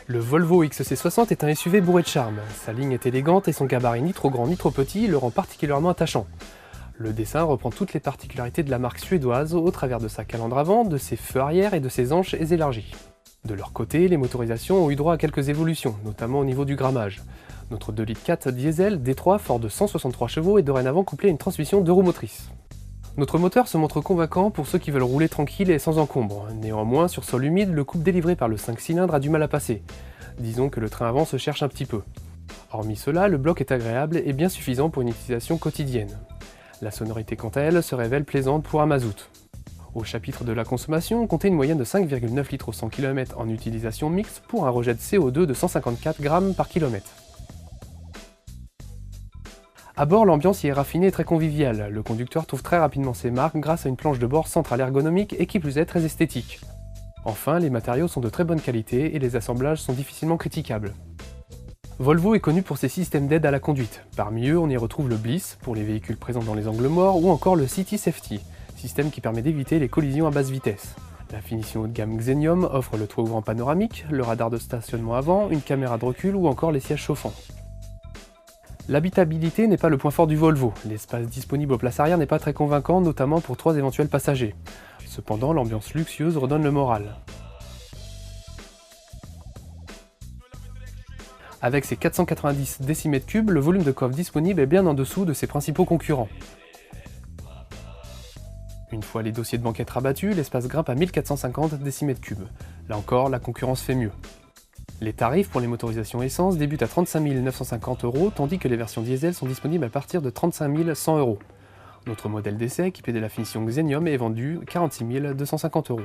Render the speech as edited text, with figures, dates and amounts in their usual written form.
Le Volvo XC60 est un SUV bourré de charme. Sa ligne est élégante et son gabarit ni trop grand ni trop petit le rend particulièrement attachant. Le dessin reprend toutes les particularités de la marque suédoise au travers de sa calandre avant, de ses feux arrière et de ses hanches élargies. De leur côté, les motorisations ont eu droit à quelques évolutions, notamment au niveau du grammage. Notre 2,4 litres diesel D3 fort de 163 chevaux est dorénavant couplé à une transmission 2 roues motrices. Notre moteur se montre convaincant pour ceux qui veulent rouler tranquille et sans encombre. Néanmoins, sur sol humide, le couple délivré par le 5 cylindres a du mal à passer. Disons que le train avant se cherche un petit peu. Hormis cela, le bloc est agréable et bien suffisant pour une utilisation quotidienne. La sonorité quant à elle se révèle plaisante pour un mazout. Au chapitre de la consommation, comptez une moyenne de 5,9 litres au 100 km en utilisation mixte pour un rejet de CO2 de 154 grammes par kilomètre. À bord, l'ambiance y est raffinée et très conviviale. Le conducteur trouve très rapidement ses marques grâce à une planche de bord centrale ergonomique et qui plus est très esthétique. Enfin, les matériaux sont de très bonne qualité et les assemblages sont difficilement critiquables. Volvo est connu pour ses systèmes d'aide à la conduite. Parmi eux, on y retrouve le Bliss pour les véhicules présents dans les angles morts ou encore le City Safety, système qui permet d'éviter les collisions à basse vitesse. La finition haut de gamme Xenium offre le toit ouvrant panoramique, le radar de stationnement avant, une caméra de recul ou encore les sièges chauffants. L'habitabilité n'est pas le point fort du Volvo. L'espace disponible aux places arrière n'est pas très convaincant, notamment pour 3 éventuels passagers. Cependant, l'ambiance luxueuse redonne le moral. Avec ses 490 décimètres-cubes, le volume de coffre disponible est bien en dessous de ses principaux concurrents. Une fois les dossiers de banquette rabattus, l'espace grimpe à 1450 décimètres-cubes. Là encore, la concurrence fait mieux. Les tarifs pour les motorisations essence débutent à 35 950 €, tandis que les versions diesel sont disponibles à partir de 35 100 €. Notre modèle d'essai, équipé de la finition Xenium, est vendu 46 250 €.